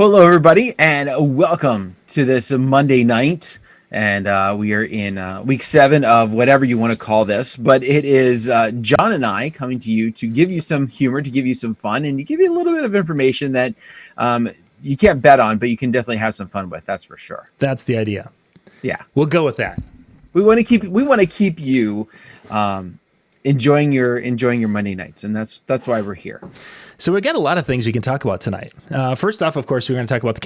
Hello, everybody, and welcome to this Monday night. And we are in week 7 of whatever you want to call this. But it is John and I coming to you to give you some humor, to give you some fun, and to give you a little bit of information that you can't bet on, but you can definitely have some fun with. That's for sure. That's the idea. Yeah, We'll go with that. we want to keep you enjoying your Monday nights, and that's why we're here. So we got a lot of things we can talk about tonight. First off, of course, we're going to talk about the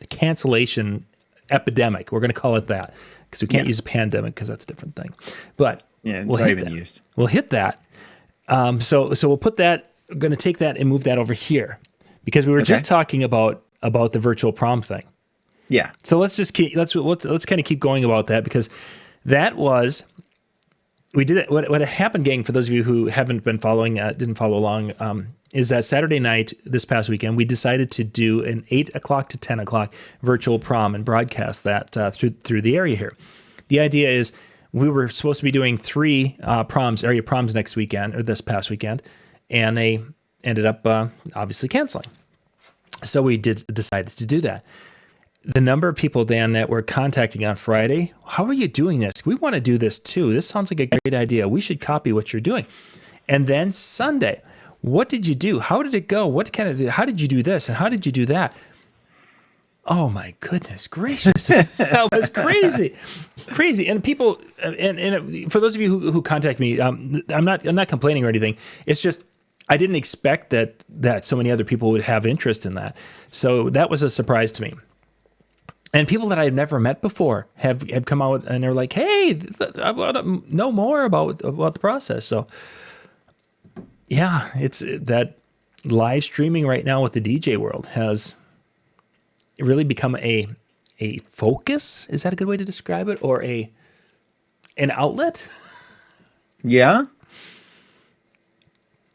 cancellation epidemic. We're going to call it that because we can't use a pandemic because that's a different thing. But Yeah, it's we'll not hit even that. used. We'll hit that. So we'll put that. We're going to take that and move that over here because we were just talking about the virtual prom thing. Yeah. So let's kind of keep going about that because that was. We did it. What happened, gang, for those of you who haven't been following, didn't follow along, is that Saturday night this past weekend, we decided to do an 8 o'clock to 10 o'clock virtual prom and broadcast that through the area here. The idea is we were supposed to be doing 3 area proms next weekend, or this past weekend, and they ended up obviously canceling. So we decided to do that. The number of people, Dan, that were contacting on Friday, how are you doing this? We want to do this too. This sounds like a great idea. We should copy what you're doing. And then Sunday, what did you do? How did it go? How did you do this? And how did you do that? Oh my goodness gracious. That was crazy. Crazy. And people, and for those of you who contact me, I'm not complaining or anything. It's just, I didn't expect that so many other people would have interest in that. So that was a surprise to me. And people that I've never met before have come out and they're like, "Hey, I want to know more about the process." So, yeah, it's that live streaming right now with the DJ world has really become a focus. Is that a good way to describe it, or an outlet? Yeah.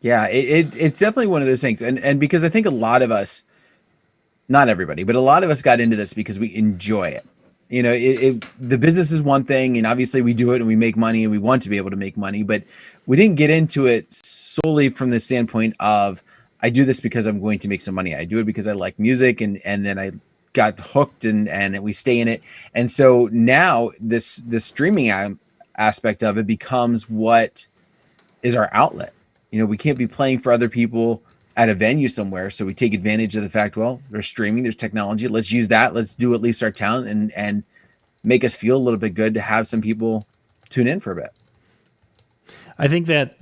Yeah, it's definitely one of those things. And because I think a lot of us, not everybody, but a lot of us got into this because we enjoy it. You know, the business is one thing, and obviously we do it and we make money and we want to be able to make money, but we didn't get into it solely from the standpoint of, I do this because I'm going to make some money. I do it because I like music, and then I got hooked and we stay in it. And so now this streaming aspect of it becomes what is our outlet. You know, we can't be playing for other people at a venue somewhere, so we take advantage of the fact, well, there's streaming, there's technology, let's use that, let's do at least our talent and make us feel a little bit good to have some people tune in for a bit. I think that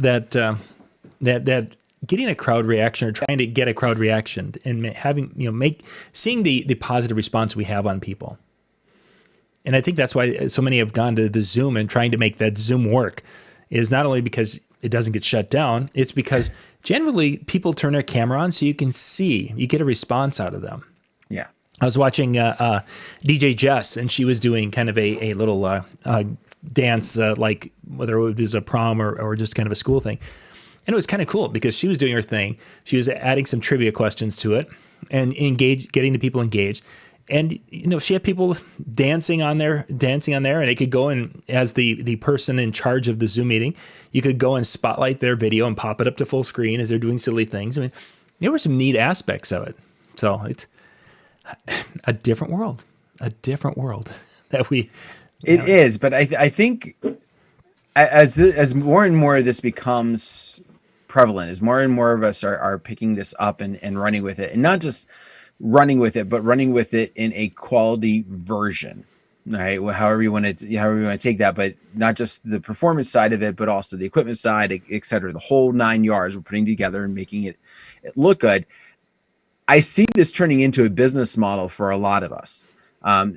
getting a crowd reaction, or trying to get a crowd reaction, and having, seeing the positive response we have on people. And I think that's why so many have gone to the Zoom and trying to make that Zoom work, is not only because it doesn't get shut down, it's because generally people turn their camera on so you get a response out of them. Yeah. I was watching DJ Jess, and she was doing kind of a little dance, like whether it was a prom or just kind of a school thing. And it was kind of cool because she was doing her thing. She was adding some trivia questions to it and getting the people engaged. And, she had people dancing on there, and it could go in as the person in charge of the Zoom meeting. You could go and spotlight their video and pop it up to full screen as they're doing silly things. I mean, there were some neat aspects of it. So it's a different world that we. It is, but I think as more and more of this becomes prevalent, as more and more of us are picking this up and running with it, and not just running with it, but running with it in a quality version, right? However you want to take that, but not just the performance side of it, but also the equipment side, et cetera, the whole 9 yards we're putting together and making it look good. I see this turning into a business model for a lot of us.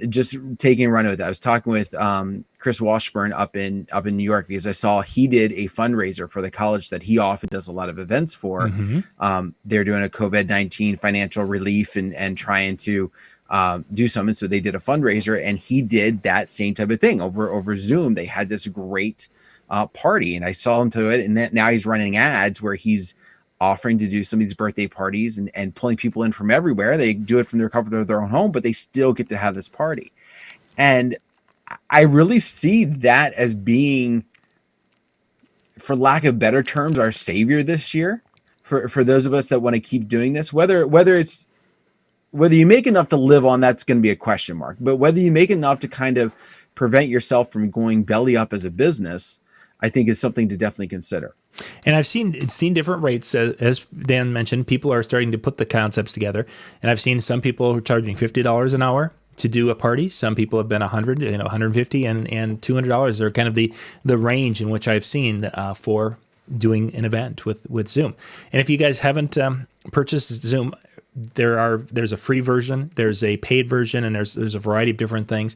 Just taking a run with it. I was talking with Chris Washburn up in New York, because I saw he did a fundraiser for the college that he often does a lot of events for. Mm-hmm. They're doing a COVID-19 financial relief and trying to do something. So they did a fundraiser, and he did that same type of thing over Zoom. They had this great party, and I saw him to it. And now he's running ads where he's offering to do some of these birthday parties and pulling people in from everywhere. They do it from their comfort of their own home, but they still get to have this party. And I really see that as being, for lack of better terms, our savior this year for those of us that want to keep doing this, whether it's whether you make enough to live on, that's going to be a question mark. But whether you make enough to kind of prevent yourself from going belly up as a business, I think is something to definitely consider. And I've seen different rates, as Dan mentioned. People are starting to put the concepts together, and I've seen some people who are charging $50 an hour to do a party. Some people have been 100, 150, and $200 are kind of the range in which I've seen for doing an event with Zoom. And if you guys haven't purchased Zoom, there's a free version, there's a paid version, and there's a variety of different things.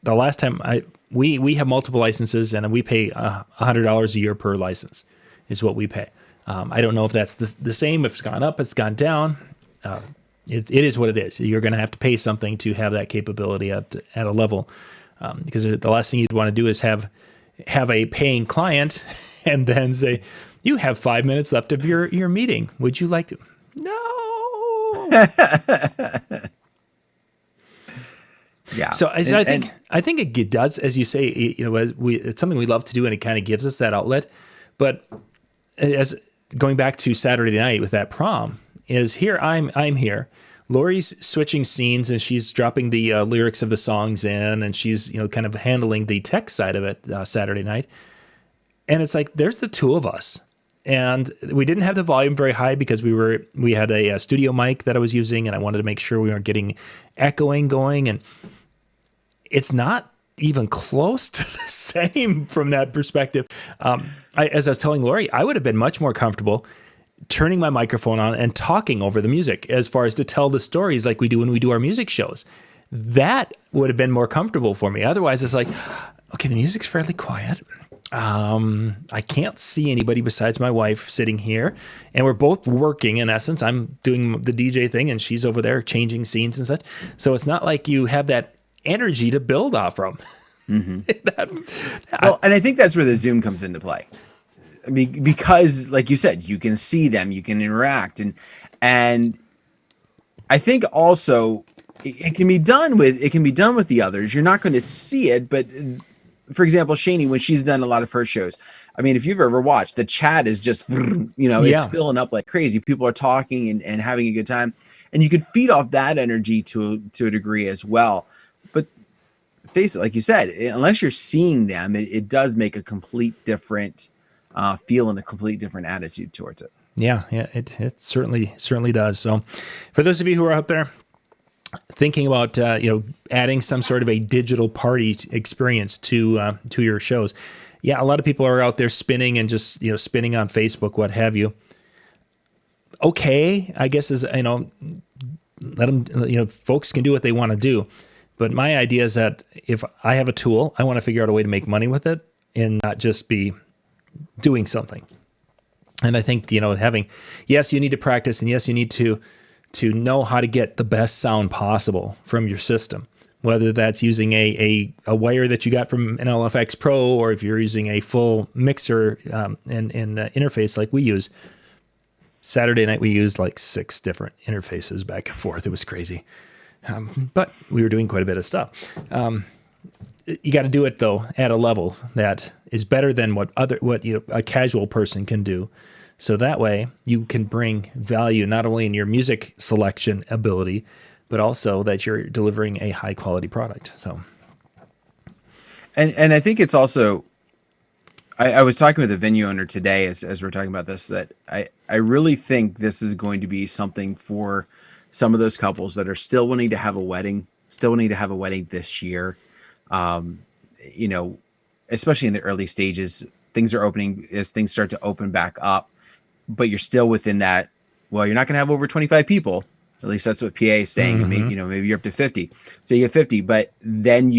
The last time we have multiple licenses, and we pay $100 a year per license is what we pay. I don't know if that's the same, if it's gone up, it's gone down. It is what it is. You're going to have to pay something to have that capability at a level, because the last thing you'd want to do is have a paying client and then say, you have 5 minutes left of your meeting. Would you like to? No. Yeah. So I think it does, as you say, it's something we love to do, and it kind of gives us that outlet. But as going back to Saturday night with that prom, is here I'm here. Lori's switching scenes, and she's dropping the lyrics of the songs in, and she's kind of handling the tech side of it Saturday night. And it's like there's the two of us. And we didn't have the volume very high because we had a studio mic that I was using, and I wanted to make sure we weren't getting echoing going. And it's not even close to the same from that perspective. As I was telling Lori, I would have been much more comfortable turning my microphone on and talking over the music, as far as to tell the stories like we do when we do our music shows. That would have been more comfortable for me. Otherwise, it's like, okay, the music's fairly quiet. I can't see anybody besides my wife sitting here, and we're both working. In essence, I'm doing the DJ thing, and she's over there changing scenes and such. So it's not like you have that energy to build off from. Mm-hmm. And I think that's where the Zoom comes into play. I mean, because like you said, you can see them, you can interact, and I think also it can be done with the others. You're not going to see it, but for example, Shani, when she's done a lot of her shows, I mean, if you've ever watched, the chat is just, it's filling up like crazy. People are talking and having a good time, and you could feed off that energy to a degree as well. But face it, like you said, unless you're seeing them, it does make a complete different feel and a complete different attitude towards it. Yeah, it certainly does. So for those of you who are out there thinking about adding some sort of a digital party experience to your shows, a lot of people are out there spinning and just spinning on Facebook, what have you. Okay, I guess let them, folks can do what they want to do. But my idea is that if I have a tool, I want to figure out a way to make money with it and not just be doing something. And I think, yes, you need to practice, and yes, you need to know how to get the best sound possible from your system, whether that's using a wire that you got from an LFX Pro, or if you're using a full mixer and interface like we use. Saturday night, we used like 6 different interfaces back and forth. It was crazy. But we were doing quite a bit of stuff. You got to do it though at a level that is better than what a casual person can do. So that way you can bring value not only in your music selection ability, but also that you're delivering a high quality product. So, and I think it's also, I was talking with a venue owner today as we're talking about this, that I really think this is going to be something for some of those couples that are still wanting to have a wedding this year. Especially in the early stages, things are opening as things start to open back up, but you're still within that. Well, you're not going to have over 25 people. At least that's what PA is saying. Mm-hmm. Maybe you're up to 50. So you get 50, but then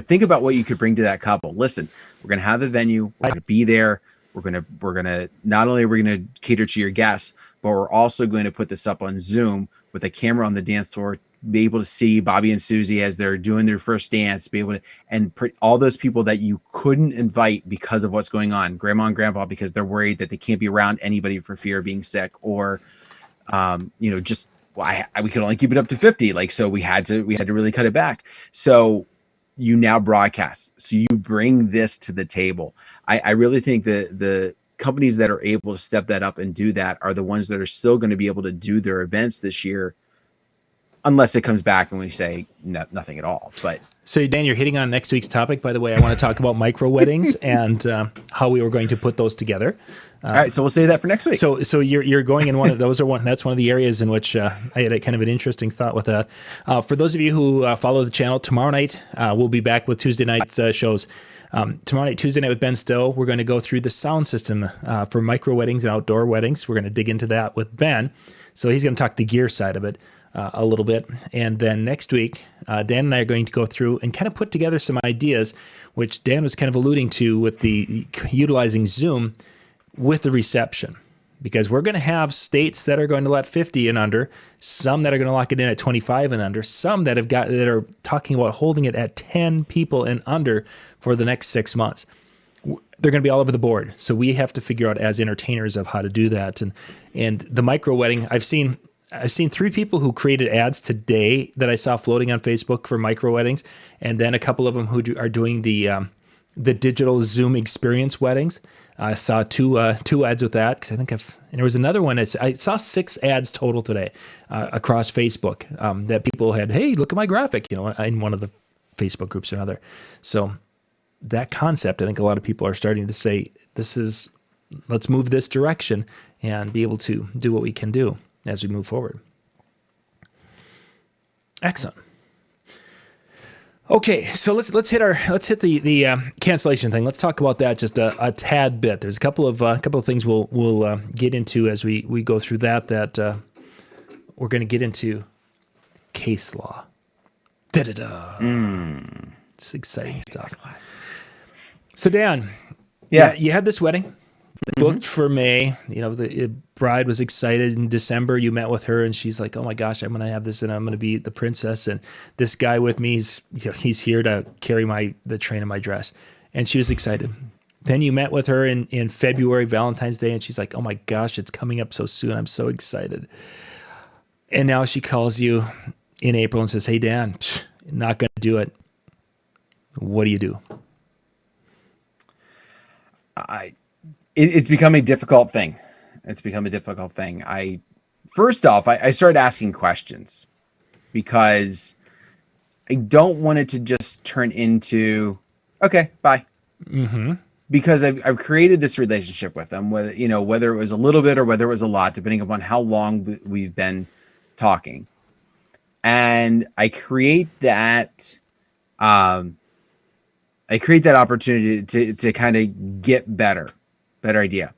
think about what you could bring to that couple. Listen, we're going to have the venue. We're going to be there. We're going to not only are we going to cater to your guests, but we're also going to put this up on Zoom with a camera on the dance floor, be able to see Bobby and Susie as they're doing their first dance, be able to, and all those people that you couldn't invite because of what's going on, grandma and grandpa, because they're worried that they can't be around anybody for fear of being sick, or, we could only keep it up to 50. Like, so we had to really cut it back. So you now broadcast. So you bring this to the table. I really think that the companies that are able to step that up and do that are the ones that are still going to be able to do their events this year unless it comes back and we say nothing at all. But So, Dan, you're hitting on next week's topic. By the way, I want to talk about micro weddings and how we were going to put those together. All right, so we'll save that for next week. So you're going in one of those that's one of the areas in which I had a kind of an interesting thought with that. For those of you who follow the channel, tomorrow night we'll be back with Tuesday night's shows. Tomorrow night, Tuesday night with Ben Stowe, we're going to go through the sound system for micro weddings and outdoor weddings. We're going to dig into that with Ben. So he's going to talk the gear side of it a little bit. And then next week, Dan and I are going to go through and kind of put together some ideas, which Dan was kind of alluding to with the utilizing Zoom with the reception, because we're going to have states that are going to let 50 and under, some that are going to lock it in at 25 and under, some that are talking about holding it at 10 people and under for the next 6 months. They're going to be all over the board. So we have to figure out as entertainers of how to do that. And the micro wedding, I've seen 3 people who created ads today that I saw floating on Facebook for micro weddings, and then a couple of them who are doing the digital Zoom experience weddings. I saw two ads with that, because I think and there was another one. I saw 6 ads total today across Facebook that people had. Hey, look at my graphic, in one of the Facebook groups or another. So that concept, I think a lot of people are starting to say, let's move this direction and be able to do what we can do as we move forward. Excellent. Okay, so let's hit the cancellation thing. Let's talk about that just a tad bit. There's a couple of things we'll get into as we go through that we're going to get into case law. It's exciting stuff. So Dan, you had this wedding booked for May. The bride was excited in December. You met with her, and she's like, "Oh my gosh, I'm going to have this, and I'm going to be the princess." And this guy with me, he's here to carry the train of my dress. And she was excited. Then you met with her in February, Valentine's Day, and she's like, "Oh my gosh, it's coming up so soon. I'm so excited." And now she calls you in April and says, "Hey Dan, not going to do it." What do you do? It's become a difficult thing. First off, I started asking questions, because I don't want it to just turn into, okay, bye. Mm-hmm. Because I've created this relationship with them, whether it was a little bit or whether it was a lot, depending upon how long we've been talking. And I create that opportunity to kind of get better idea.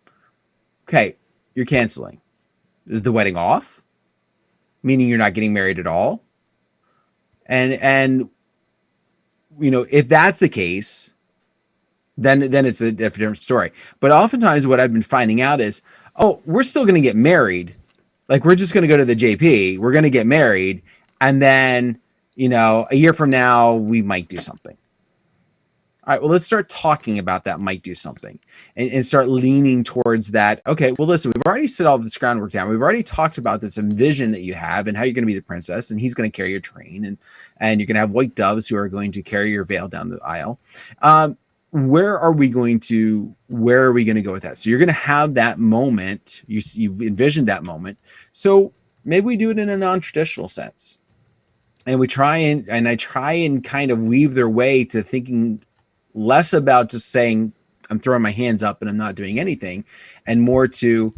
Okay, you're canceling. Is the wedding off? Meaning you're not getting married at all? And if that's the case, then it's a different story. But oftentimes what I've been finding out is, oh, we're still going to get married. Like, we're just going to go to the JP. We're going to get married. And then, a year from now, we might do something. All right, well, let's start talking about that might do something and start leaning towards that. Okay, well, listen, we've already set all this groundwork down. We've already talked about this vision that you have and how you're going to be the princess, and he's going to carry your train, and you're going to have white doves who are going to carry your veil down the aisle. Where are we going to go with that? So you're going to have that moment. You've envisioned that moment. So maybe we do it in a non-traditional sense. And I try and kind of weave their way to thinking less about just saying, I'm throwing my hands up and I'm not doing anything, and more to,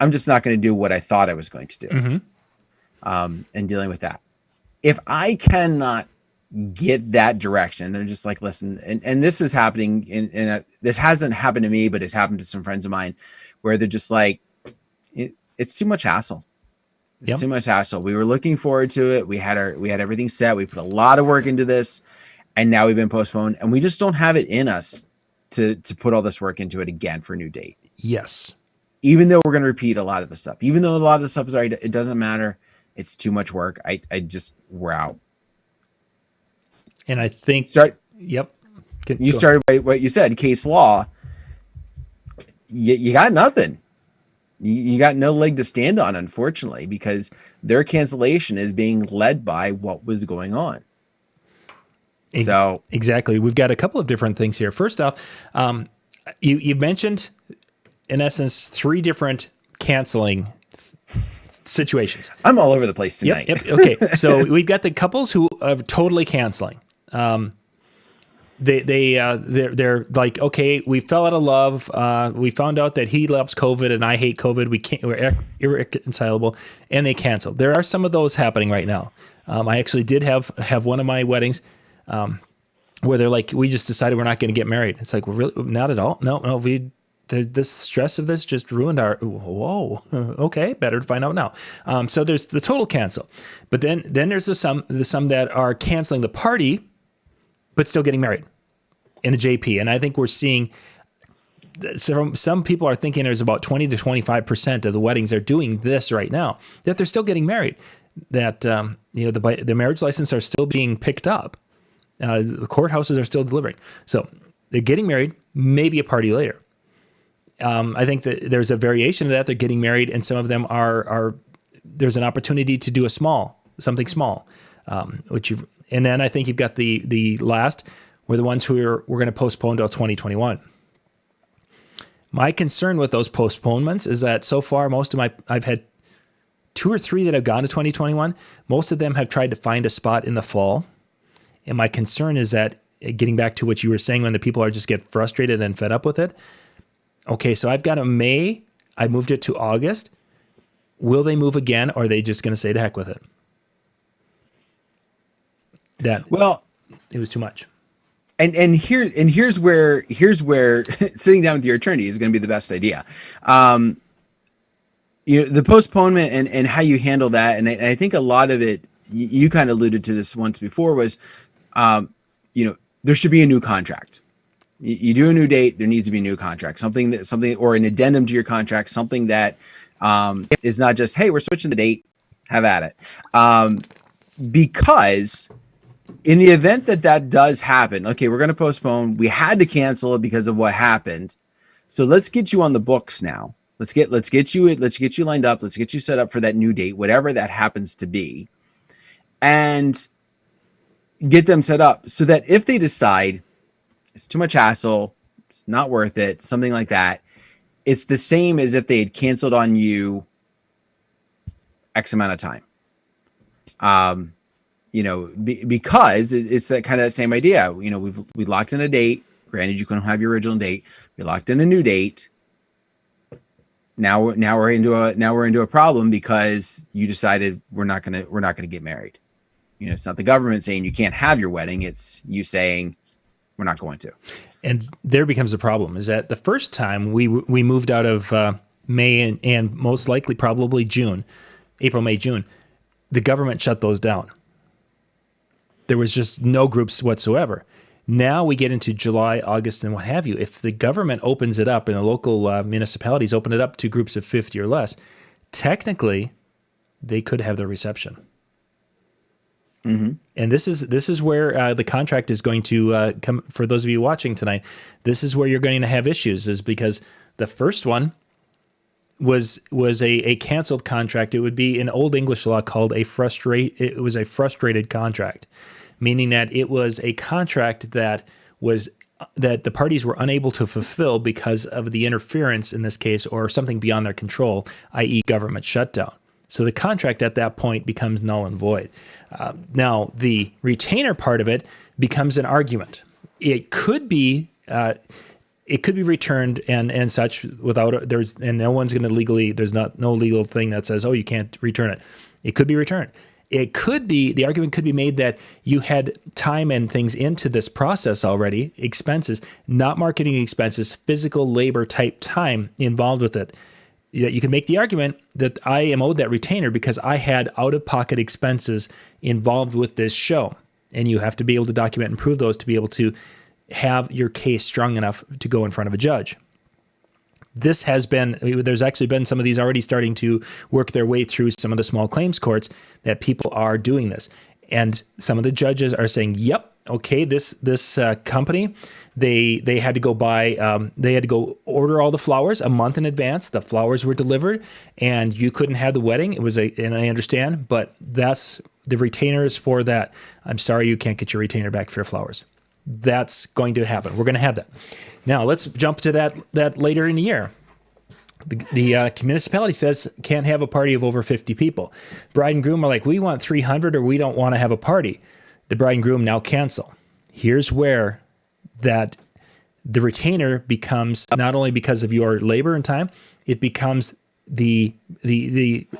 I'm just not going to do what I thought I was going to do. Mm-hmm. And dealing with that. If I cannot get that direction, they're just like, listen, and this is happening this hasn't happened to me, but it's happened to some friends of mine, where they're just like, it's too much hassle. It's too much hassle. We were looking forward to it. We had everything set. We put a lot of work into this, and now we've been postponed, and we just don't have it in us to put all this work into it again for a new date. Yes. Even though we're going to repeat a lot of the stuff, even though a lot of the stuff is already, it doesn't matter. It's too much work. We're out. And I think, you started by what you said, case law. You got nothing. You got no leg to stand on, unfortunately, because their cancellation is being led by what was going on. So exactly. We've got a couple of different things here. First off, you mentioned, in essence, 3 different canceling situations. I'm all over the place tonight. Yep. Okay. So we've got the couples who are totally canceling. They're like, okay, we fell out of love. We found out that he loves COVID and I hate COVID. We're irreconcilable, and they canceled. There are some of those happening right now. I actually did have one of my weddings where they're like, we just decided we're not going to get married. It's like, we're really not at all. No. This stress of this just ruined our. Whoa. Okay, better to find out now. So there's the total cancel, but then there's the some that are canceling the party, but still getting married in a JP. And I think we're seeing some people are thinking there's about 20 to 25% of the weddings are doing this right now, that they're still getting married, that the marriage license are still being picked up. The courthouses are still delivering. So they're getting married, maybe a party later. I think that there's a variation of that. They're getting married, and some of them are there's an opportunity to do something small, and then I think you've got the last were the ones who we're going to postpone till 2021. My concern with those postponements is that so far I've had 2 or 3 that have gone to 2021. Most of them have tried to find a spot in the fall, and my concern is that, getting back to what you were saying, when the people are just get frustrated and fed up with it. Okay, so I've got a May. I moved it to August. Will they move again, or are they just going to say to heck with it? It was too much. And here's where sitting down with your attorney is going to be the best idea. The postponement and how you handle that, and I think a lot of it, you kind of alluded to this once before, was there should be a new contract. You do a new date, there needs to be a new contract, something or an addendum to your contract, something that is not just, hey, we're switching the date, have at it. Because in the event that does happen, okay, we're going to postpone. We had to cancel it because of what happened. So let's get you on the books now. Let's get you lined up. Let's get you set up for that new date, whatever that happens to be, and get them set up so that if they decide it's too much hassle, it's not worth it, something like that, it's the same as if they had canceled on you X amount of time. Because it's that kind of that same idea. We locked in a date. Granted, you couldn't have your original date. We locked in a new date. Now we're into a problem because you decided we're not gonna get married. It's not the government saying you can't have your wedding. It's you saying we're not going to. And there becomes a problem. Is that the first time we moved out of May and most likely probably June, April, May, June, the government shut those down. There was just no groups whatsoever. Now we get into July, August, and what have you. If the government opens it up and the local municipalities open it up to groups of 50 or less, technically they could have their reception. Mm-hmm. And this is where the contract is going to come. For those of you watching tonight, this is where you're going to have issues, is because the first one was a canceled contract. It would be in Old English law called it was a frustrated contract, meaning that it was a contract that the parties were unable to fulfill because of the interference in this case, or something beyond their control, i.e. government shutdown. So the contract at that point becomes null and void. Now, the retainer part of it becomes an argument. It could be returned and such without no one's going to legally. There's no legal thing that says, oh, you can't return it. It could be returned. It could be, the argument could be made that you had time and things into this process already, expenses, not marketing expenses, physical labor type time involved with it. You can make the argument that I am owed that retainer because I had out-of-pocket expenses involved with this show. And you have to be able to document and prove those to be able to have your case strong enough to go in front of a judge. There's actually been some of these already starting to work their way through some of the small claims courts, that people are doing this. And some of the judges are saying, yep, okay, this company, they had to go order all the flowers a month in advance. The flowers were delivered and you couldn't have the wedding. And I understand, but that's the retainers for that. I'm sorry, you can't get your retainer back for your flowers. That's going to happen. We're going to have that. Now let's jump to that later in the year. The municipality says can't have a party of over 50 people. Bride and groom are like, we want 300 or we don't want to have a party. The bride and groom now cancel. Here's where that the retainer becomes, not only because of your labor and time, it becomes the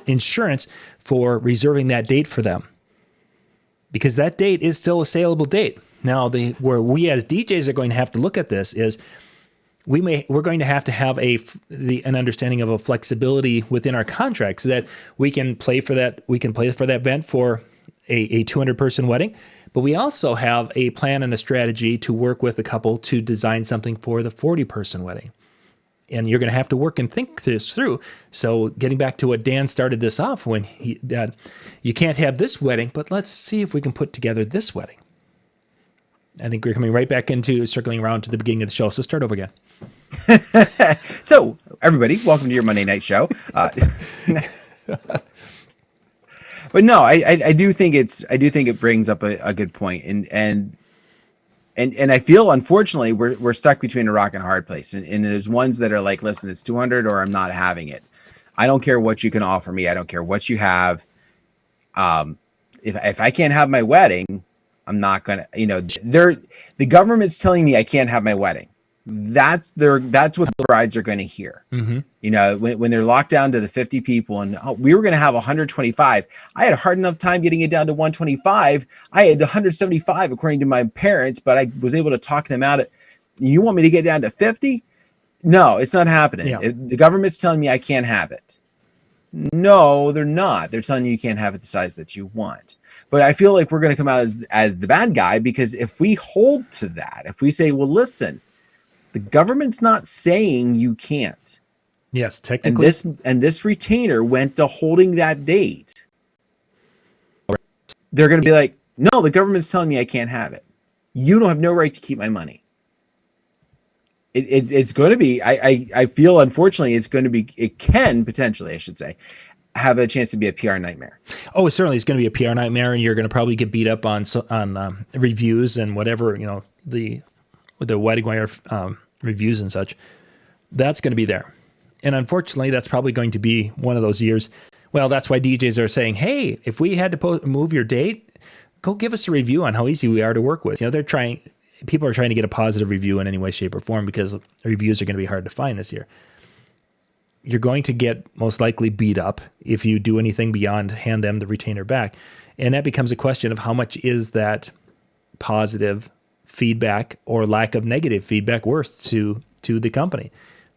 insurance for reserving that date for them, because that date is still a saleable date. Now, where we as DJs are going to have to look at this is we're going to have an understanding of a flexibility within our contract so that we can play for that event for a 200 person wedding, but we also have a plan and a strategy to work with the couple to design something for the 40 person wedding. And you're going to have to work and think this through. So getting back to what Dan started this off when you can't have this wedding, but let's see if we can put together this wedding. I think we're coming right back into circling around to the beginning of the show. So start over again. So everybody, welcome to your Monday night show. But no, I do think it brings up a good point, and I feel unfortunately we're stuck between a rock and a hard place, and there's ones that are like, listen, it's 200 or I'm not having it. I don't care what you can offer me. I don't care what you have. If I can't have my wedding, I'm not gonna. The government's telling me I can't have my wedding. That's what the brides are going to hear. Mm-hmm. When they're locked down to the 50 people and we were going to have 125. I had a hard enough time getting it down to 125. I had 175 according to my parents, but I was able to talk them out. You want me to get down to 50? No, it's not happening. Yeah. The government's telling me I can't have it. No, they're not. They're telling you can't have it the size that you want. But I feel like we're going to come out as the bad guy, because if we hold to that, if we say, well, listen, the government's not saying you can't. Yes, technically. And this retainer went to holding that date. They're going to be like, no, the government's telling me I can't have it. You don't have no right to keep my money. It's going to be, I feel, unfortunately, it can potentially, I should say, have a chance to be a PR nightmare. Oh, certainly it's going to be a PR nightmare, and you're going to probably get beat up on reviews and whatever, with the wedding wire reviews and such. That's going to be there. And unfortunately, that's probably going to be one of those years. Well, that's why DJs are saying, hey, if we had to move your date, go give us a review on how easy we are to work with. People are trying to get a positive review in any way, shape, or form, because reviews are going to be hard to find this year. You're going to get most likely beat up if you do anything beyond hand them the retainer back. And that becomes a question of how much is that positive feedback or lack of negative feedback worth to the company?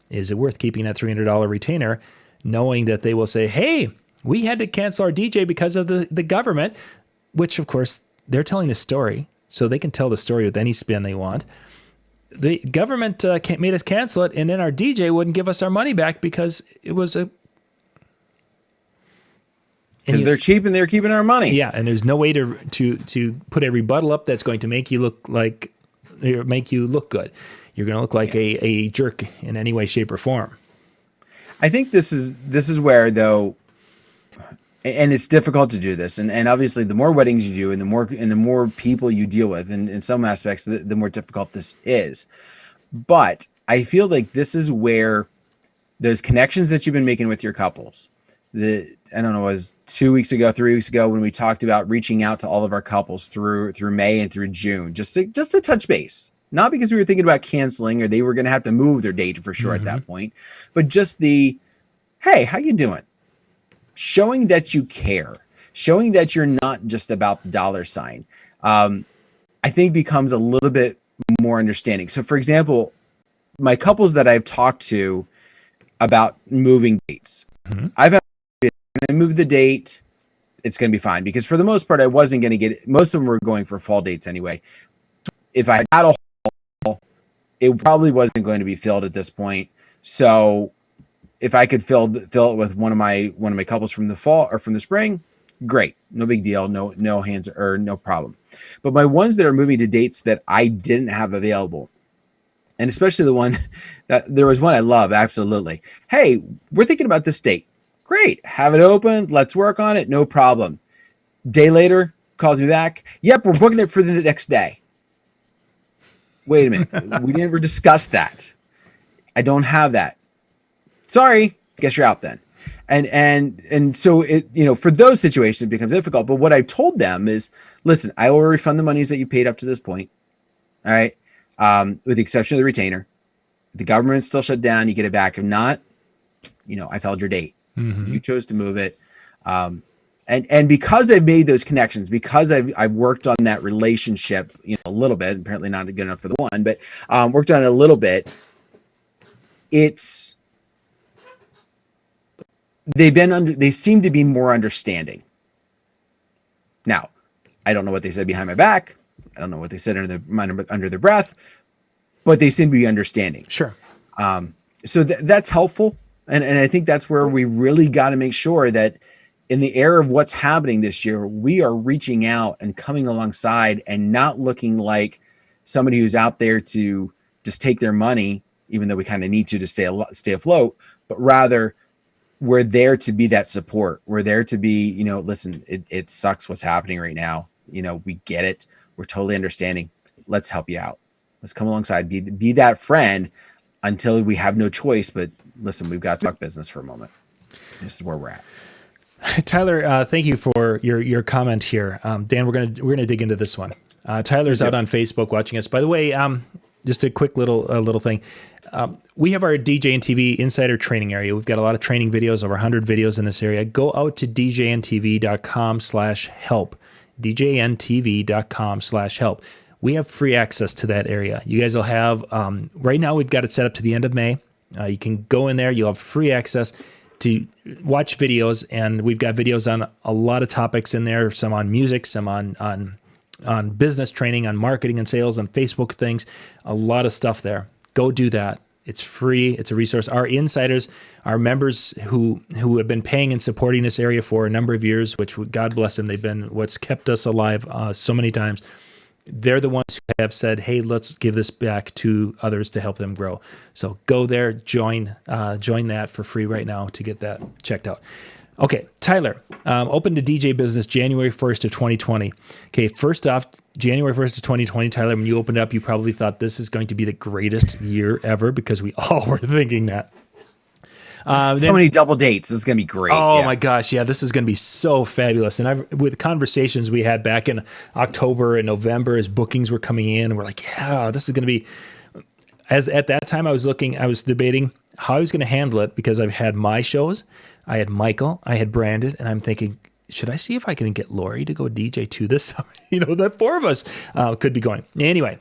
Is it worth keeping that $300 retainer, knowing that they will say, hey, we had to cancel our DJ because of the government, which of course they're telling the story, so they can tell the story with any spin they want. The government made us cancel it, and then our DJ wouldn't give us our money back because it was because they're cheap and they're keeping our money. Yeah, and there's no way to put a rebuttal up that's going to make you look good. You're going to look like a jerk in any way, shape, or form. I think this is where, though, and it's difficult to do this, and obviously the more weddings you do and the more people you deal with, and in some aspects the more difficult this is. But I feel like this is where those connections that you've been making with your couples, I don't know, it was 2 weeks ago, 3 weeks ago, when we talked about reaching out to all of our couples through May and through June, just to touch base. Not because we were thinking about canceling or they were going to have to move their date for sure at that point, but just hey, how you doing? Showing that you care, showing that you're not just about the dollar sign, I think becomes a little bit more understanding. So, for example, my couples that I've talked to about moving dates, I've had to move the date. It's going to be fine, because for the most part, I wasn't going to get it. Most of them were going for fall dates anyway. If I had a hall, it probably wasn't going to be filled at this point. So if I could fill it with one of my couples from the fall or from the spring, great, no big deal, no hands or no problem. But my ones that are moving to dates that I didn't have available, and especially the one that there was one I love, absolutely. Hey, we're thinking about this date. Great, have it open. Let's work on it. No problem. Day later, calls me back. Yep, we're booking it for the next day. Wait a minute, we never discussed that. I don't have that. Sorry, guess you're out then. And so it, for those situations, it becomes difficult. But what I told them is, listen, I will refund the monies that you paid up to this point. All right. With the exception of the retainer. If the government's still shut down, you get it back. If not, I've held your date. Mm-hmm. You chose to move it. And because I've made those connections, because I've worked on that relationship, a little bit, apparently not good enough for the one, but worked on it a little bit. They seem to be more understanding. Now, I don't know what they said behind my back. I don't know what they said under their breath, but they seem to be understanding. Sure. So that's helpful. And I think that's where we really got to make sure that in the era of what's happening this year, we are reaching out and coming alongside and not looking like somebody who's out there to just take their money, even though we kind of need to stay afloat, but rather we're there to be that support. We're there to be, listen, it sucks what's happening right now. We get it. We're totally understanding. Let's help you out. Let's come alongside, be that friend until we have no choice. But listen, we've got to talk business for a moment. This is where we're at. Tyler, thank you for your comment here. Dan, we're gonna dig into this one. Tyler's out on Facebook watching us. By the way, just a quick little thing. We have our DJ and TV insider training area. We've got a lot of training videos, over 100 videos in this area. Go out to djntv.com/help. djntv.com/help. We have free access to that area. You guys will have, right now we've got it set up to the end of May. You can go in there. You'll have free access to watch videos, and we've got videos on a lot of topics in there, some on music, some on business training, on marketing and sales, on Facebook things, a lot of stuff there. Go do that. It's free. It's a resource. Our insiders, our members who have been paying and supporting this area for a number of years, which God bless them, they've been what's kept us alive so many times. They're the ones who have said, hey, let's give this back to others to help them grow. So go there, join that for free right now to get that checked out. Okay, Tyler, open to DJ business January 1st of 2020. Okay, first off, January 1st of 2020, Tyler, when you opened up, you probably thought this is going to be the greatest year ever because we all were thinking that. So many double dates. This is going to be great. Oh my gosh. Yeah. This is going to be so fabulous. And with conversations we had back in October and November as bookings were coming in, and we're like, yeah, this is going to be, at that time I was debating how I was going to handle it because I've had my shows. I had Michael, I had Brandon, and I'm thinking, should I see if I can get Lori to go DJ too this summer? The four of us could be going. Anyway.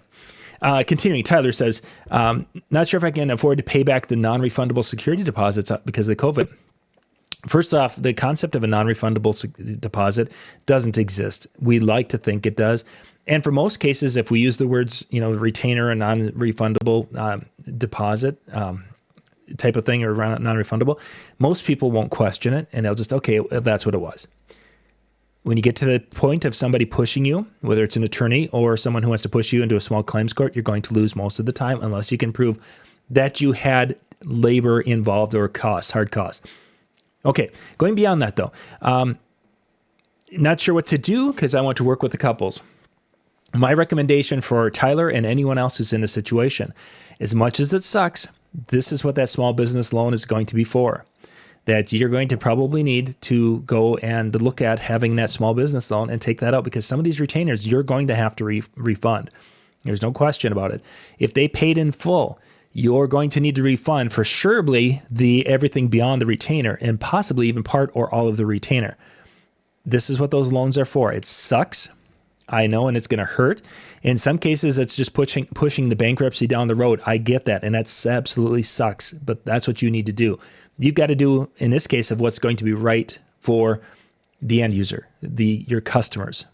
Continuing, Tyler says, not sure if I can afford to pay back the non-refundable security deposits because of the COVID. First off, the concept of a non-refundable deposit doesn't exist. We like to think it does. And for most cases, if we use the words, retainer and non-refundable deposit type of thing or non-refundable, most people won't question it and they'll just, okay, that's what it was. When you get to the point of somebody pushing you, whether it's an attorney or someone who wants to push you into a small claims court, you're going to lose most of the time unless you can prove that you had labor involved or hard costs. Okay, going beyond that though, not sure what to do because I want to work with the couples. My recommendation for Tyler and anyone else who's in a situation, as much as it sucks, this is what that small business loan is going to be for. That you're going to probably need to go and look at having that small business loan and take that out because some of these retainers you're going to have to refund. There's no question about it. If they paid in full, you're going to need to refund for surely the everything beyond the retainer and possibly even part or all of the retainer. This is what those loans are for. It sucks. I know, and it's going to hurt. In some cases, it's just pushing the bankruptcy down the road. I get that, and that absolutely sucks, but that's what you need to do. You've got to do, in this case, of what's going to be right for the end user, your customers.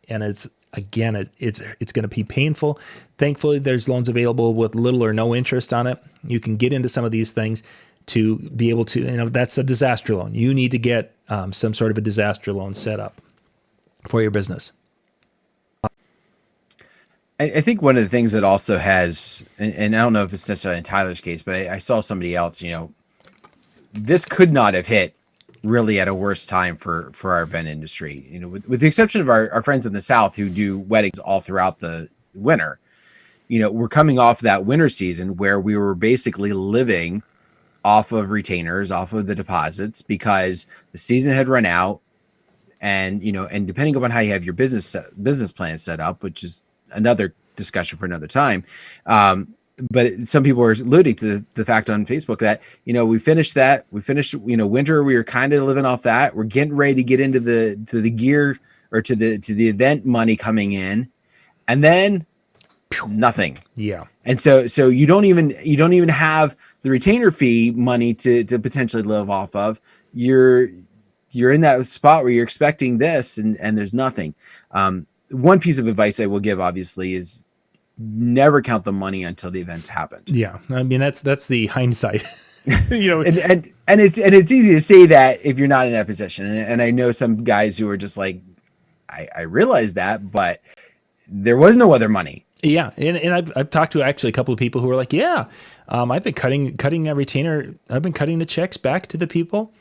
And it's going to be painful. Thankfully, there's loans available with little or no interest on it. You can get into some of these things to be able to, that's a disaster loan. You need to get some sort of a disaster loan set up for your business. I think one of the things that also has, and I don't know if it's necessarily in Tyler's case, but I saw somebody else, this could not have hit really at a worse time for our event industry, with the exception of our friends in the South who do weddings all throughout the winter. We're coming off that winter season where we were basically living off of retainers, off of the deposits, because the season had run out. And, and depending upon how you have your business plan set up, which is another discussion for another time. But some people are alluding to the fact on Facebook that, we finished, winter. We were kind of living off that. We're getting ready to get into the gear, or to the event money coming in, and then nothing. Yeah. And so you don't even have the retainer fee money to potentially live off of. You're in that spot where you're expecting this, and there's nothing. One piece of advice I will give, obviously, is never count the money until the event's happened. Yeah. I mean, that's the hindsight. And it's easy to say that if you're not in that position. And I know some guys who are just like, I realize that, but there was no other money. Yeah, and I've talked to actually a couple of people who are like, yeah, I've been cutting a retainer. I've been cutting the checks back to the people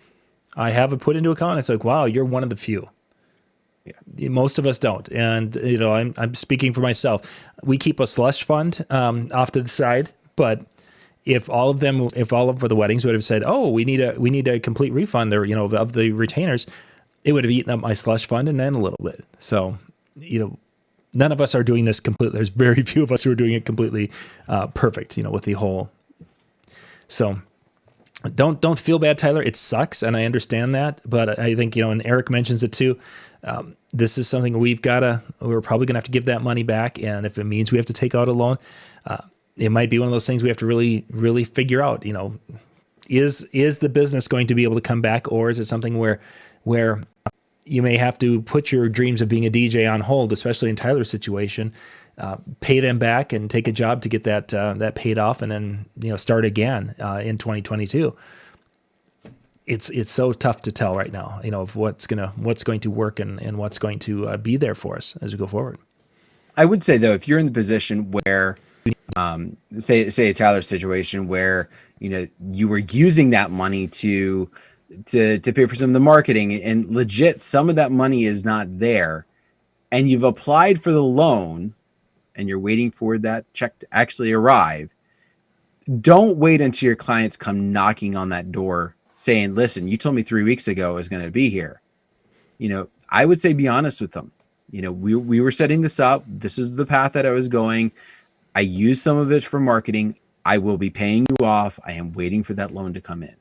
I have it put into account. It's like, wow, you're one of the few. Yeah. Most of us don't. And, I'm speaking for myself. We keep a slush fund off to the side, but if all of the weddings would have said, oh, we need a complete refund, or, of the retainers, it would have eaten up my slush fund and then a little bit. So, none of us are doing this completely. There's very few of us who are doing it completely perfect, with the whole. So don't feel bad, Tyler. It sucks, and I understand that. But I think, and Eric mentions it too. This is something we're probably going to have to give that money back. And if it means we have to take out a loan, it might be one of those things we have to really, really figure out, is the business going to be able to come back, or is it something where you may have to put your dreams of being a DJ on hold, especially in Tyler's situation, pay them back and take a job to get that paid off, and then, start again in 2022. It's so tough to tell right now, of what's going to work and what's going to be there for us as we go forward. I would say, though, if you're in the position where, say a Tyler situation where, you were using that money to pay for some of the marketing, and legit, some of that money is not there, and you've applied for the loan and you're waiting for that check to actually arrive, don't wait until your clients come knocking on that door saying, listen, you told me 3 weeks ago it was going to be here. I would say be honest with them. We were setting this up. This is the path that I was going. I used some of it for marketing. I will be paying you off. I am waiting for that loan to come in.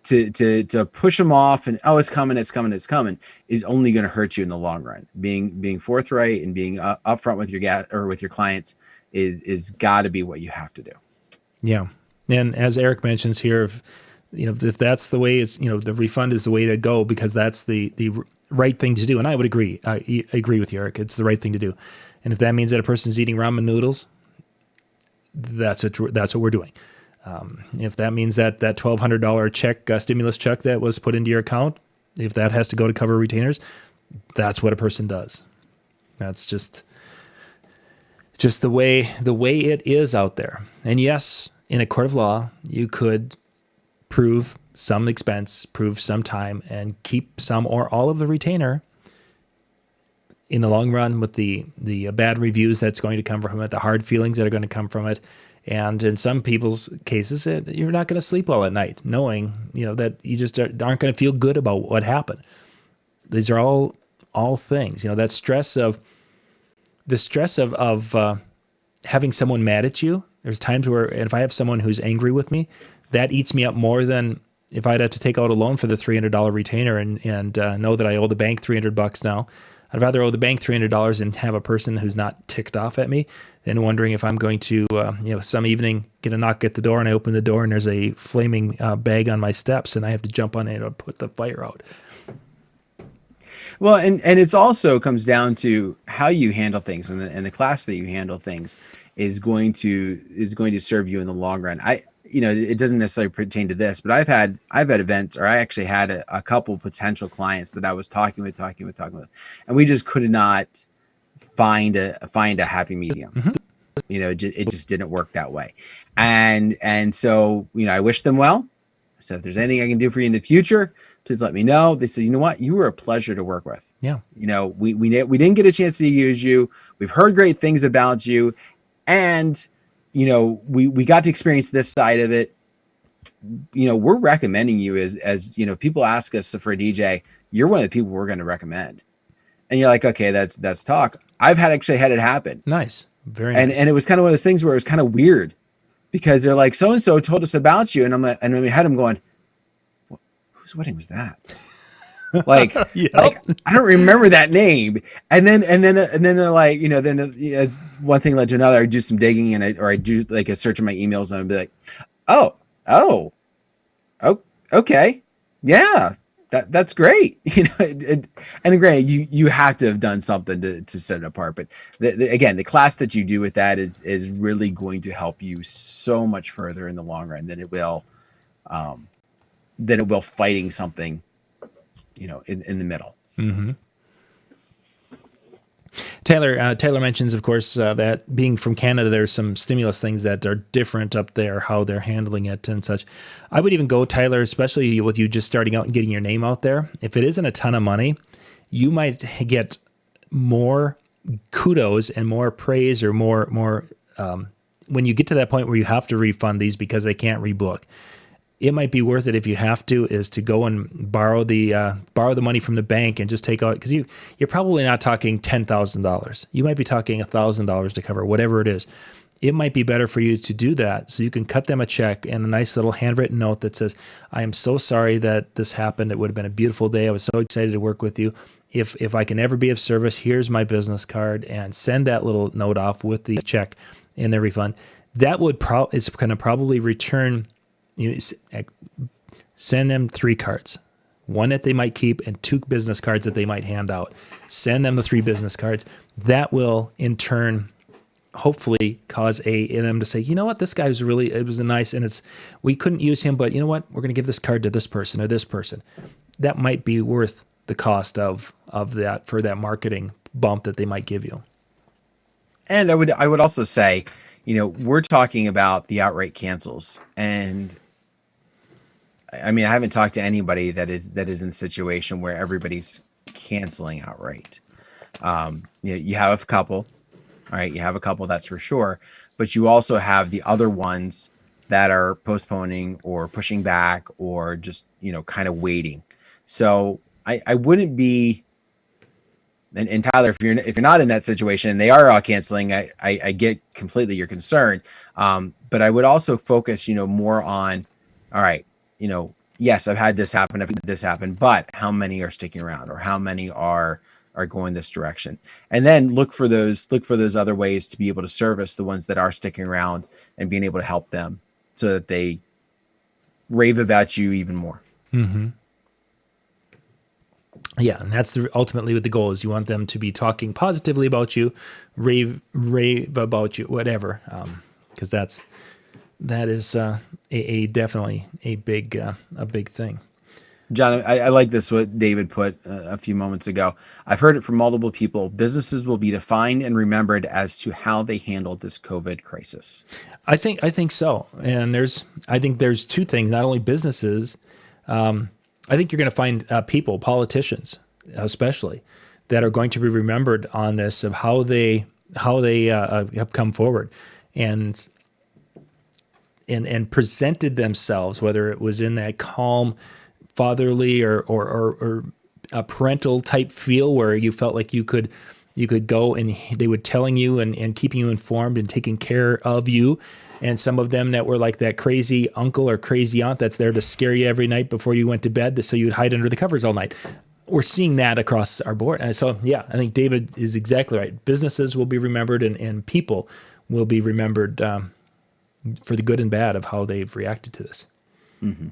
To push them off and, oh, it's coming is only going to hurt you in the long run. Being forthright and being upfront with your clients is got to be what you have to do. Yeah. And as Eric mentions here, if that's the way, it's, the refund is the way to go, because that's the right thing to do. And I would agree. I agree with you, Eric. It's the right thing to do. And if that means that a person's eating ramen noodles, that's what we're doing. If that means that $1,200 check, stimulus check that was put into your account, if that has to go to cover retainers, that's what a person does. That's just the way it is out there. And yes, in a court of law, you could prove some expense, prove some time, and keep some or all of the retainer. In the long run, with the bad reviews that's going to come from it, the hard feelings that are going to come from it, and in some people's cases, you're not going to sleep well at night, knowing that you just aren't going to feel good about what happened. These are all things. That stress of having someone mad at you. There's times where, if I have someone who's angry with me, that eats me up more than if I'd have to take out a loan for the $300 retainer and know that I owe the bank $300 now. I'd rather owe the bank $300 and have a person who's not ticked off at me than wondering if I'm going to, some evening get a knock at the door, and I open the door and there's a flaming bag on my steps and I have to jump on it and put the fire out. Well, and it's also comes down to how you handle things, and the class that you handle things is going to serve you in the long run. It doesn't necessarily pertain to this, but I've had events, or I actually had a couple potential clients that I was talking with, and we just could not find a happy medium. Mm-hmm. It just didn't work that way. And so, I wish them well. So if there's anything I can do for you in the future, please let me know. They said, you know what? You were a pleasure to work with. Yeah. We didn't get a chance to use you. We've heard great things about you. And, we got to experience this side of it. We're recommending you as people ask us for a DJ, you're one of the people we're going to recommend. And you're like, okay, that's talk. I've actually had it happen. Nice. Very nice. And it was kind of one of those things where it was kind of weird because they're like, so-and-so told us about you. And I'm like, and we had them going, whose wedding was that? Like, Yep. like I don't remember that name. And then they're like, then as one thing led to another, I do some digging and I do like a search of my emails and I'd be like, oh, okay. Yeah. That's great. And granted, you have to have done something to set it apart. But again, the class that you do with that is really going to help you so much further in the long run than it will fighting something, in the middle. Mm-hmm. Taylor mentions, of course, that being from Canada, there's some stimulus things that are different up there, how they're handling it and such. I would even go, Tyler, especially with you just starting out and getting your name out there. If it isn't a ton of money, you might get more kudos and more praise or more when you get to that point where you have to refund these because they can't rebook. It might be worth it if you have to, is to go and borrow the money from the bank and just take out, because you're probably not talking $10,000. You might be talking $1,000 to cover whatever it is. It might be better for you to do that so you can cut them a check and a nice little handwritten note that says, I am so sorry that this happened. It would have been a beautiful day. I was so excited to work with you. If I can ever be of service, here's my business card, and send that little note off with the check and the refund. That is going to probably return. Send them 3 cards, one that they might keep and 2 business cards that they might hand out. Send them the 3 business cards. That will in turn hopefully cause them to say, you know what, this guy was it was a nice, and we couldn't use him, but you know what, we're going to give this card to this person or this person. That might be worth the cost of that, for that marketing bump that they might give you. And I would also say, we're talking about the outright cancels, and I mean, I haven't talked to anybody that is in a situation where everybody's canceling outright. You have a couple, all right, you have a couple, that's for sure, but you also have the other ones that are postponing or pushing back or just, kind of waiting. So I wouldn't be, and Tyler, if you're not in that situation and they are all canceling, I get completely your concern. But I would also focus, more on, all right, yes, I've had this happen, but how many are sticking around, or how many are going this direction? And then look for those other ways to be able to service the ones that are sticking around and being able to help them so that they rave about you even more. Mm-hmm. Yeah, and that's ultimately what the goal is. You want them to be talking positively about you, rave about you, whatever, because that is a definitely a big thing. John, I like this, what David put a few moments ago. I've heard it from multiple people. Businesses will be defined and remembered as to how they handled this COVID crisis. I think so. And I think there's 2 things, not only businesses. I think you're going to find people, politicians especially, that are going to be remembered on this, of how they have come forward and presented themselves, whether it was in that calm, fatherly or a parental type feel where you felt like you could go and they were telling you and keeping you informed and taking care of you. And some of them that were like that crazy uncle or crazy aunt that's there to scare you every night before you went to bed so you'd hide under the covers all night. We're seeing that across our board. And so, yeah, I think David is exactly right. Businesses will be remembered and people will be remembered for the good and bad of how they've reacted to this. Mm-hmm.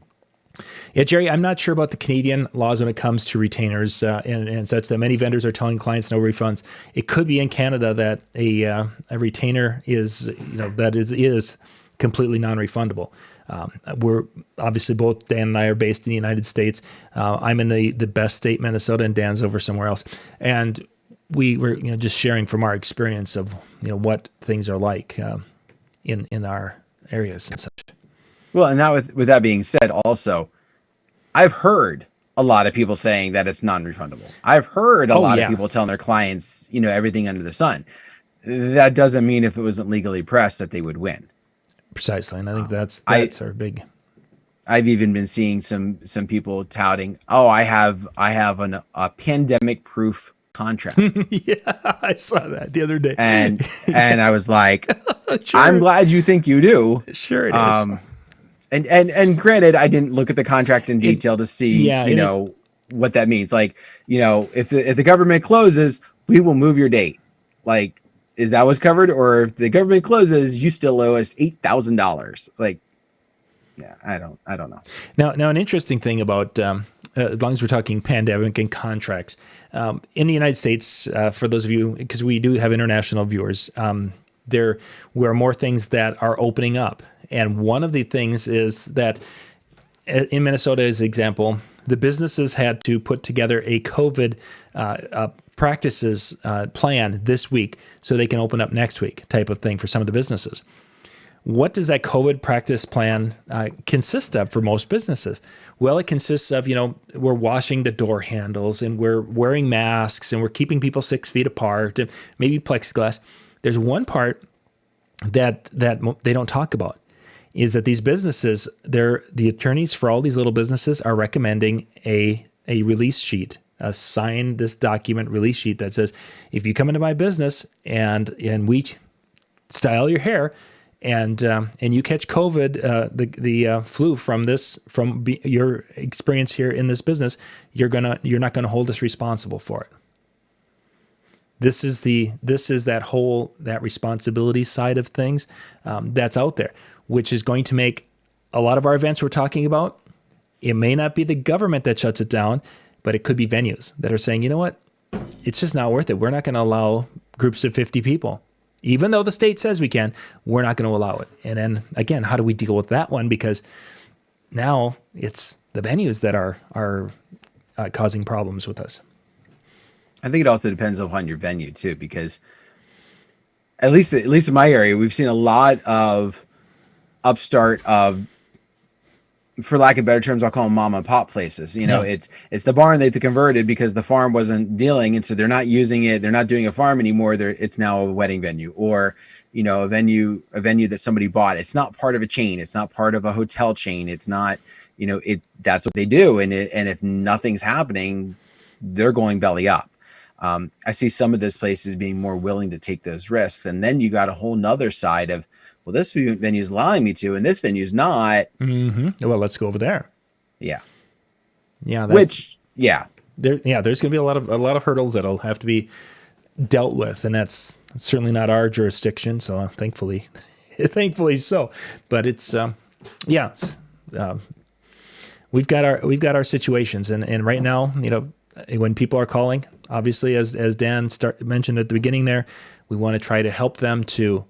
Yeah, Jerry, I'm not sure about the Canadian laws when it comes to retainers and such, that many vendors are telling clients no refunds. It could be in Canada that a retainer is completely non-refundable. We're obviously, both Dan and I are based in the United States. I'm in the best state, Minnesota, and Dan's over somewhere else. And we were just sharing from our experience of what things are like in our areas and such. Well, and now with that being said, also, I've heard a lot of people saying that it's non-refundable. I've heard a lot of people telling their clients, everything under the sun. That doesn't mean if it wasn't legally pressed that they would win. Precisely, and I think that's I our big. I've even been seeing some people touting, "Oh, I have a pandemic proof contract," Yeah, I saw that the other day. and I was like, "I'm Sure, glad you think you do." sure it is. Um, and granted, I didn't look at the contract in It, detail to see, yeah, and it, what that means. Like, if the government closes, we will move your date. Like, is that what's covered? Or if the government closes, you still owe us $8,000. Like, yeah, I don't know. now an interesting thing about as long as we're talking pandemic and contracts in the United States, for those of you, because we do have international viewers, there are more things that are opening up, and one of the things is that in Minnesota, as an example, the businesses had to put together a COVID practices plan this week so they can open up next week, type of thing for some of the businesses. What does that COVID practice plan consist of for most businesses? Well, it consists of, we're washing the door handles and we're wearing masks and we're keeping people 6 feet apart and maybe plexiglass. There's one part that they don't talk about is that these businesses, the attorneys for all these little businesses are recommending a release sheet, a sign this document release sheet that says, if you come into my business and we style your hair, and you catch COVID, the flu from your experience here in this business, you're not gonna hold us responsible for it. This is that responsibility side of things that's out there, which is going to make a lot of our events we're talking about. It may not be the government that shuts it down, but it could be venues that are saying, you know what, it's just not worth it. We're not going to allow groups of 50 people. Even though the state says we can, we're not going to allow it. And then again, how do we deal with that one? Because now it's the venues that are causing problems with us. I think it also depends upon your venue too, because at least in my area, we've seen a lot of upstart for lack of better terms, I'll call them mom and pop places. It's the barn they converted because the farm wasn't dealing, and so they're not using it. They're not doing a farm anymore. It's now a wedding venue, or a venue that somebody bought. It's not part of a chain. It's not part of a hotel chain. It's not, that's what they do. And if nothing's happening, they're going belly up. I see some of those places being more willing to take those risks, and then you got a whole nother side of, well, this venue is allowing me to, and this venue is not. Mm-hmm. Well, let's go over there. Yeah. Yeah. There's going to be a lot of hurdles that'll have to be dealt with, and that's certainly not our jurisdiction. So thankfully so. But it's we've got our situations, and right now, when people are calling, obviously, as Dan mentioned at the beginning there, we want to try to help them to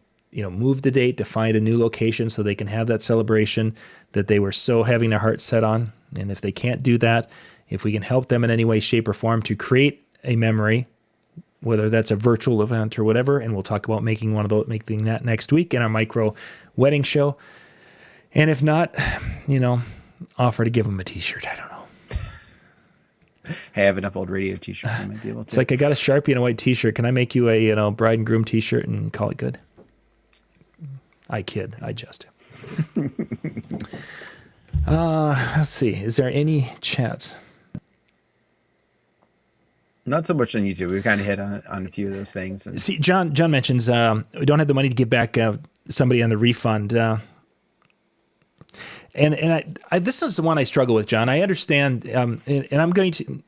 move the date, to find a new location so they can have that celebration that they were so having their heart set on. And if they can't do that, if we can help them in any way, shape, or form to create a memory, whether that's a virtual event or whatever, and we'll talk about making that next week in our micro wedding show. And if not, offer to give them a t-shirt. I don't know. Hey, I have enough old radio t-shirts I might be able to. It's like, I got a Sharpie and a white t-shirt. Can I make you a bride and groom t-shirt and call it good? I kid. I just. Let's see. Is there any chats? Not so much on YouTube. We've kind of hit on a few of those things. And see, John mentions we don't have the money to give back somebody on the refund. And I this is the one I struggle with, John. I understand, and I'm going to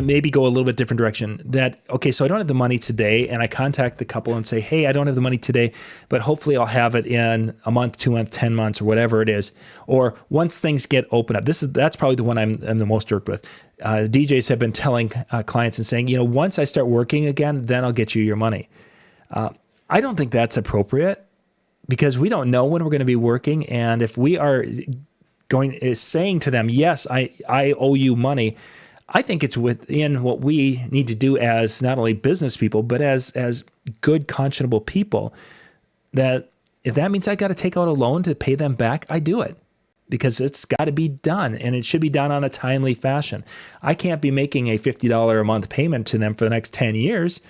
maybe go a little bit different direction. That, okay, so I don't have the money today, and I contact the couple and say, hey, I don't have the money today, but hopefully I'll have it in a month, 2 months, 10 months, or whatever it is. Or once things get open up, that's probably the one I'm the most irked with. DJs have been telling clients and saying, once I start working again, then I'll get you your money. I don't think that's appropriate, because we don't know when we're going to be working, and if we are saying to them, yes, I owe you money, I think it's within what we need to do as not only business people, but as good, conscionable people, that if that means I got to take out a loan to pay them back, I do it, because it's got to be done, and it should be done on a timely fashion. I can't be making a $50 a month payment to them for the next 10 years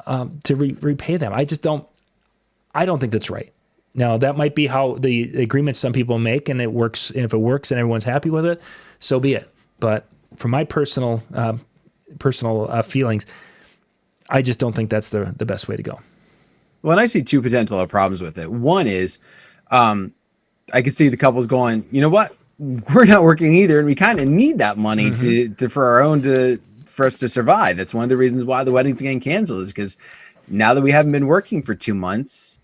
to repay them. I don't think that's right. Now that might be how the agreement some people make, and it works. And if it works and everyone's happy with it, so be it. But from my personal feelings, I just don't think that's the best way to go. Well, and I see two potential problems with it. One is, I could see the couples going, you know what, we're not working either, and we kind of need that money to for our own for us to survive. That's one of the reasons why the wedding's getting canceled, is because now that we haven't been working for 2 months,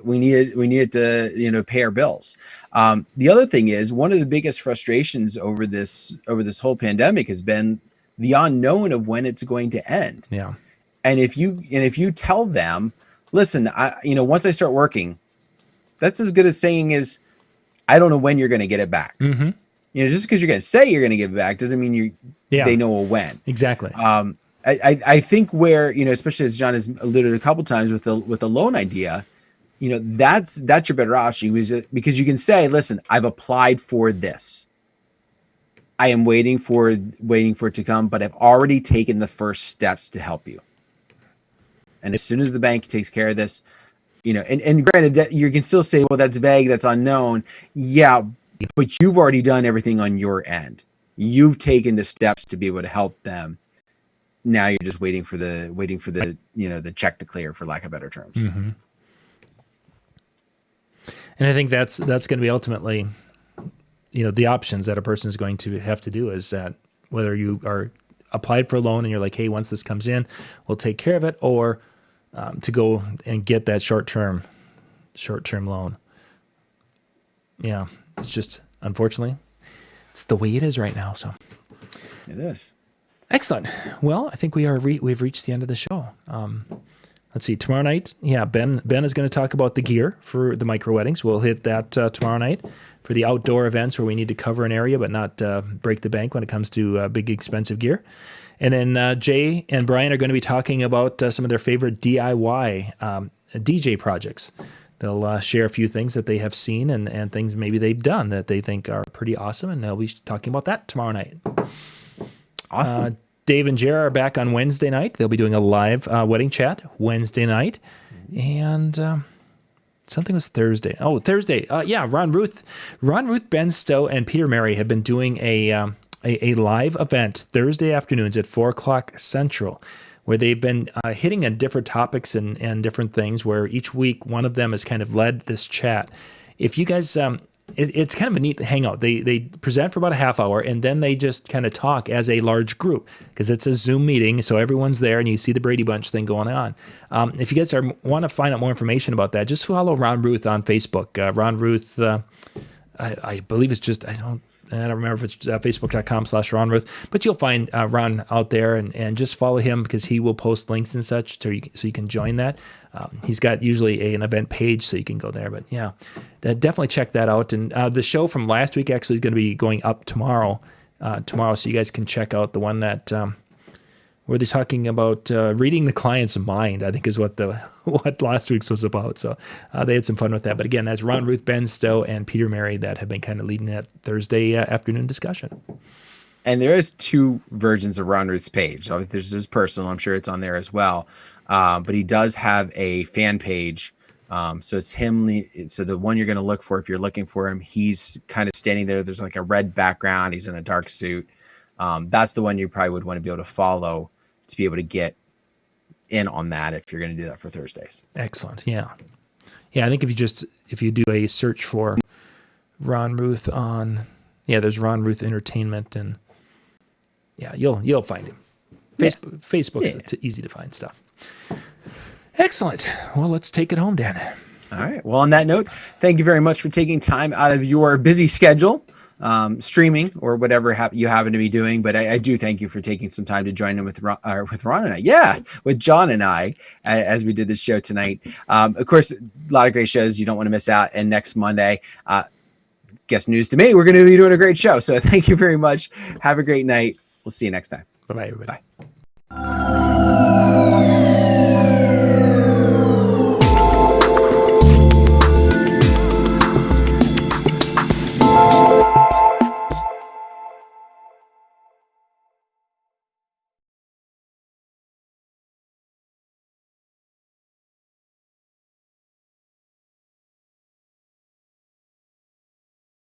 we need to pay our bills. The other thing is, one of the biggest frustrations over this whole pandemic has been the unknown of when it's going to end. Yeah. And if you tell them, listen, once I start working, that's as good as saying is, I don't know when you're going to get it back. Mm-hmm. Just because you're going to say you're going to give it back doesn't mean they know when. Exactly. I think where, especially as John has alluded a couple times with the loan idea, that's your better option, because you can say, listen, I've applied for this. I am waiting for it to come, but I've already taken the first steps to help you. And as soon as the bank takes care of this, and granted that you can still say, well, that's vague, that's unknown. Yeah, but you've already done everything on your end. You've taken the steps to be able to help them. Now you're just waiting for the the check to clear, for lack of better terms. Mm-hmm. And I think that's going to be ultimately, the options that a person is going to have to do, is that whether you are applied for a loan and you're like, hey, once this comes in, we'll take care of it, or to go and get that short-term loan. Yeah, it's just, unfortunately, it's the way it is right now. So it is. Excellent. Well, I think we've reached the end of the show. Let's see, tomorrow night, Ben is going to talk about the gear for the micro weddings. We'll hit that tomorrow night for the outdoor events where we need to cover an area but not break the bank when it comes to big, expensive gear. And then Jay and Brian are going to be talking about some of their favorite DIY DJ projects. They'll share a few things that they have seen and things maybe they've done that they think are pretty awesome, and they'll be talking about that tomorrow night. Awesome. Dave and Jer are back on Wednesday night. They'll be doing a live wedding chat Wednesday night. And something was Thursday. Oh, Thursday. Ron Ruth, Ben Stowe, and Peter Mary have been doing a live event Thursday afternoons at 4 o'clock Central, where they've been hitting on different topics and different things, where each week one of them has kind of led this chat. If you guys... It's kind of a neat hangout. They present for about a half hour, and then they just kind of talk as a large group, because it's a Zoom meeting, so everyone's there, and you see the Brady Bunch thing going on. If you guys want to find out more information about that, just follow Ron Ruth on Facebook. Ron Ruth, I believe it's just, I don't remember if it's facebook.com/Ron Ruth, but you'll find Ron out there, and just follow him, because he will post links and such so you can join that. He's got usually an event page, so you can go there. But yeah, definitely check that out. And the show from last week actually is going to be going up tomorrow, so you guys can check out the one that where they're talking about reading the client's mind, I think is what last week's was about. So they had some fun with that. But again, that's Ron Ruth, Ben Stowe, and Peter Mary that have been kind of leading that Thursday afternoon discussion. And there is two versions of Ron Ruth's page. So there's his personal, I'm sure it's on there as well. But he does have a fan page. So it's him. So the one you're going to look for, if you're looking for him, he's kind of standing there. There's like a red background. He's in a dark suit. That's the one you probably would want to be able to follow to be able to get in on that if you're going to do that for Thursdays. Excellent. Yeah. I think if you do a search for Ron Ruth there's Ron Ruth Entertainment, and you'll find him. Facebook's easy to find stuff. Excellent. Well, let's take it home, Dan. All right. Well, on that note, thank you very much for taking time out of your busy schedule, streaming or whatever you happen to be doing. But I do thank you for taking some time to join in with Ron and I. Yeah, with John and I, as we did this show tonight. Of course, a lot of great shows you don't want to miss out. And next Monday, guess news to me, we're going to be doing a great show. So thank you very much. Have a great night. We'll see you next time. Bye-bye, everybody. Bye.